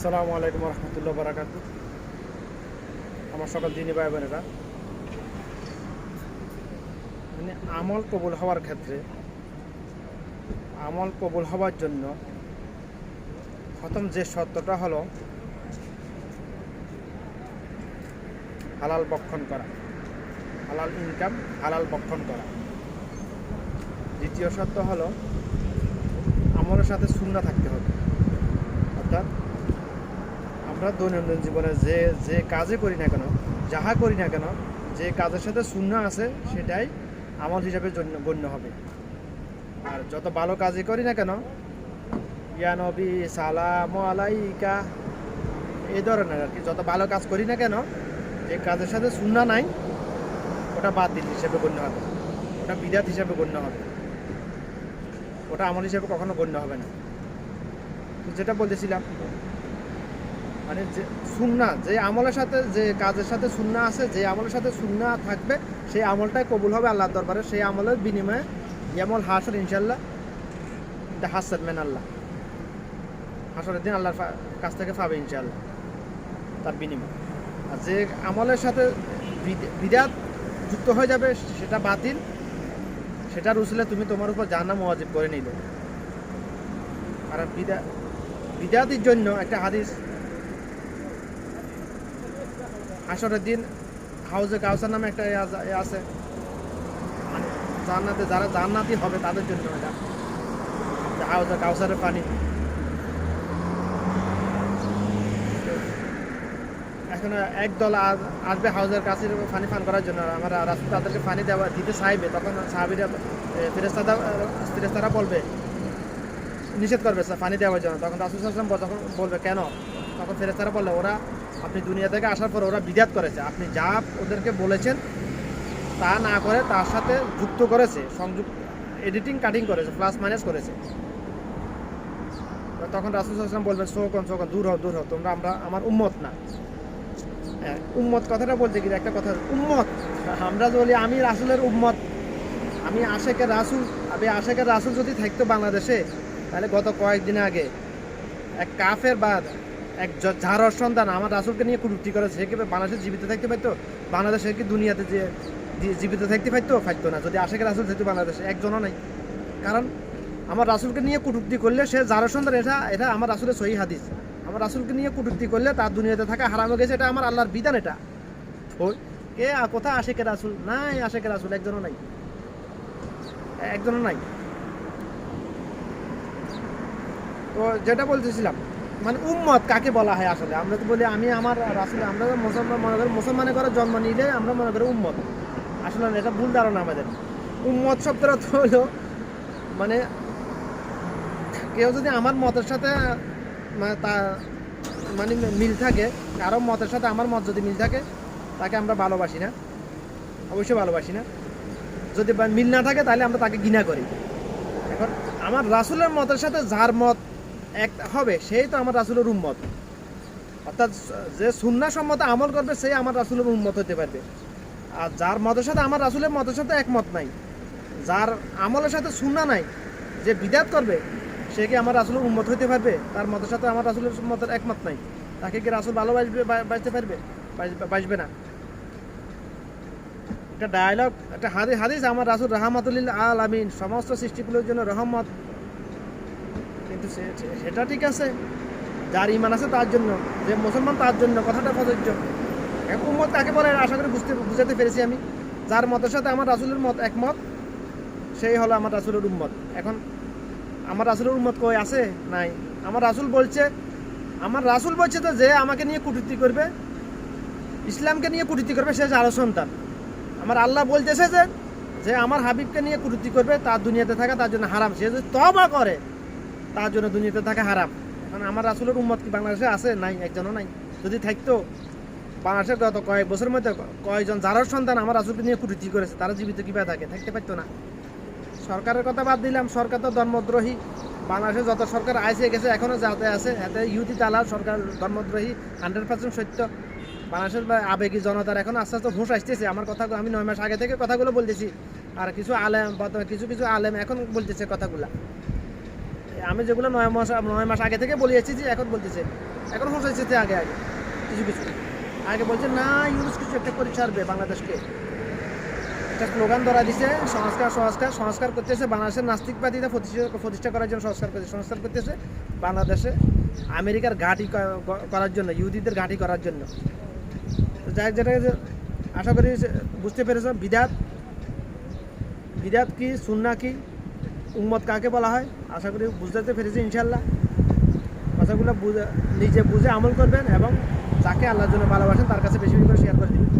আসসালামু আলাইকুম রহমতুল্লাহ বারাকাত। আমার সকল দিনী ভাই বোনেরা, মানে আমল কবুল হওয়ার ক্ষেত্রে আমল কবুল হওয়ার জন্য প্রথম যে শর্তটা হলো হালাল ভক্ষণ করা, হালাল ইনকাম, হালাল ভক্ষণ করা। দ্বিতীয় শর্ত হলো আমলের সাথে সুন্নাহ থাকতে হবে। অর্থাৎ আমরা দৈনন্দিন জীবনে যে কাজে করি না কেন, যাহা করি না কেন, যে কাজের সাথে সুন্নাহ আছে সেটাই আমল হিসাবে গণ্য হবে। আর যত ভালো কাজই করি না কেন, ইয়া নবী সালাম আলাইকা, এই ধরনের আর কি, যত ভালো কাজ করি না কেন, যে কাজের সাথে সুন্নাহ নাই ওটা বাতিল হিসেবে গণ্য হবে, ওটা বিদআত হিসেবে গণ্য হবে, ওটা আমল হিসেবে কখনো গণ্য হবে না। যেটা বলতেছিলাম, মানে যে সুন্নাহ, যে আমলের সাথে, যে কাজের সাথে সুন্নাহ আছে, যে আমলের সাথে সুন্নাহ থাকবে সেই আমলটাই কবুল হবে আল্লাহর দরবারে। সেই আমলের বিনিময়ে আমল হাসর ইনশাল্লাহ এটা হাসান মেন আল্লাহ, হাসরের দিন আল্লাহর কাছ থেকে পাবে ইনশাল্লাহ তার বিনিময়। আর যে আমলের সাথে বিদআত যুক্ত হয়ে যাবে সেটা বাতিল, সেটার উসিলে তুমি তোমার উপর জাহান্নাম ওয়াজিব করে নিলে। কারণ বিদআতের জন্য একটা হাদিস, হাসরের দিন হাউজে কাউসার নামে একটা আছে, মানে জান্নাতে যারা জান্নাতি হবে তাদের জন্য এটা হাউজে কাউসারের পানি। এখন একদল আসবে হাউজের কাছে পানি পান করার জন্য, আমার রাসূল তাদেরকে পানি দিতে চাইবে, তখন সাহাবীরা ফেরেশতারা বলবে, নিষেধ করবে পানি দেওয়ার জন্য। তখন রাসূল সাল্লাল্লাহু আলাইহি ওয়াসাল্লাম তখন বলবে কেন? তখন ফেরেশতারা বললে, ওরা আপনি দুনিয়া থেকে আসার পর ওরা বিদআত করেছে, আপনি যা ওদেরকে বলেছেন তা না করে তার সাথে যুক্ত করেছে, সংযুক্ত, এডিটিং কাটিং করেছে, প্লাস মাইনাস করেছে। তখন রাসূল সাল্লাল্লাহু আলাইহি ওয়াসাল্লাম বলবেন, সোকন দূর হও, তোমরা আমার উম্মত না। উম্মত কথাটা বলতে গিয়ে একটা কথা, উম্মত আমরা বলি আমি রাসূলের উম্মত, আমি আশেকের রাসূল। আমি আশেকের রাসূল যদি থাকতো বাংলাদেশে, তাহলে গত কয়েকদিন আগে এক কাফের বা এক ঝাড়র সন্তান আমার রাসূলকে নিয়ে কটূক্তি করেছে, সে কি বাংলাদেশে জীবিত থাকতে পারতো? বাংলাদেশে কি দুনিয়াতে যে জীবিত থাকতে পারতো না যদি আশেকের রাসূল থাকতো বাংলাদেশে? একজনও নাই। কারণ আমার রাসূলকে নিয়ে কটূক্তি করলে সে ঝাড়র সন্তান, এটা আমার রাসূলের সহিহ হাদিস। আমার রাসূলকে নিয়ে কটূক্তি করলে তার দুনিয়াতে থাকা হারাম হয়ে গেছে, এটা আমার আল্লাহর বিধান। এটা কে কোথায় আশেকের রাসূল? নাই, আশেকের রাসূল একজনও নাই, একজনও নাই। তো যেটা বলতেছিলাম, মানে উম্মত কাকে বলা হয় আসলে? আমরা তো বলি আমি আমার রাসূল, আমরা মুসলমান মনে করি, মুসলমানের ঘরে জন্ম নিলে আমরা মনে করি উম্মত। আসলে এটা ভুল ধারণা আমাদের। উম্মত শব্দটা তো হলো, মানে কেউ যদি আমার মতের সাথে মানে মিল থাকে, কারো মতের সাথে আমার মত যদি মিল থাকে, তাকে আমরা ভালোবাসি না, অবশ্যই ভালোবাসি না। যদি মিল না থাকে তাহলে আমরা তাকে ঘৃণা করি। এখন আমার রাসূলের মতের সাথে যার মত এক হবে সেই তো আমার রাসূলের উম্মত। অর্থাৎ যে সুন্নাহ সম্মত আমল করবে সেই আমার রাসূলের উম্মত হতে পারবে। আর যার মতের সাথে আমার রাসূলের মতের সাথে একমত নাই, যার আমলের সাথে সুন্নাহ নাই, যে বিদআত করবে, সে কি আমার রাসূলের উম্মত হতে পারবে? তার মতের সাথে আমার রাসূলের মতের একমত নাই, তাকে কি রাসূল বাঁচতে পারবে? বাঁচবে না। একটা ডায়লগ, একটা হাদিস, আমার রাসূল রাহমাতুল লিল আলামিন, সমস্ত সৃষ্টিগুলোর জন্য রহমত। কিন্তু সেটা ঠিক আছে, যার ঈমান আছে তার জন্য, যে মুসলমান তার জন্য কথাটা প্রযোজ্য। উম্মত কাকে বলে আশা করি বুঝাতে পেরেছি আমি। যার মতের সাথে আমার রাসূলের মত একমত, সেই হলো আমার রাসূলের উম্মত। এখন আমার রাসূলের উম্মত কই আছে? নাই। আমার রাসূল বলছে তো, যে আমাকে নিয়ে কটূক্তি করবে, ইসলামকে নিয়ে কটূক্তি করবে, সে যার সন্তান। আমার আল্লাহ বলতেছে যে আমার হাবিবকে নিয়ে কটূক্তি করবে, তার দুনিয়াতে থাকা তার জন্য হারাম। সে যদি তওবা করে তার জন্য দুনিয়াতে থাকা হারাম। এখন আমার রাসূলের উম্মত কি বাংলাদেশে আছে? নাই, একজনও নাই। যদি থাকতো, বাংলাদেশের গত কয়েক বছরের মধ্যে কয়েকজন যার সন্তান আমার রাসূলকে নিয়ে কটূক্তি করেছে, তারা জীবিত কিভাবে থাকতে পারতো না? সরকারের কথা বাদ দিলাম, সরকার তো ধর্মদ্রোহী। বাংলাদেশে যত সরকার আইসে গেছে, এখনও যাতে আছে, এতে ইহুদি দালাল সরকার, ধর্মদ্রোহী 100% সত্য। বাংলাদেশের আবেগী জনতার এখন আস্তে আস্তে হুঁশ আসতেছে। আমার কথা আমি 9 মাস আগে থেকে কথাগুলো বলতেছি, আর কিছু আলেম এখন বলতেছে কথাগুলা। আমি যেগুলো 9 মাস আগে থেকে বলে যাচ্ছি যে এখন বলতেছে, এখন হচ্ছে আগে আগে কিছু কিছু আগে বলছে না ইউনুস কিছু একটা করে ছাড়বে বাংলাদেশকে, একটা স্লোগান ধরা দিছে সংস্কার সংস্কার সংস্কার করতেছে, বাংলাদেশের নাস্তিকবাদীরা প্রতিষ্ঠা করার জন্য সংস্কার করতেছে বাংলাদেশে আমেরিকার ঘাঁটি করার জন্য, ইহুদিদের ঘাঁটি করার জন্য। যাই যেটা আশা করি বুঝতে পেরেছ বিদাত কি, সুন্নাহ কি, উম্মত কাকে বলা হয়, আশা করি বুঝতে পেরেছি ইনশাল্লাহ। কথাগুলো নিজে বুঝে আমল করবেন এবং যাকে আল্লাহর জন্য ভালোবাসেন তার কাছে বেশি বেশি করে শেয়ার করে দিবেন।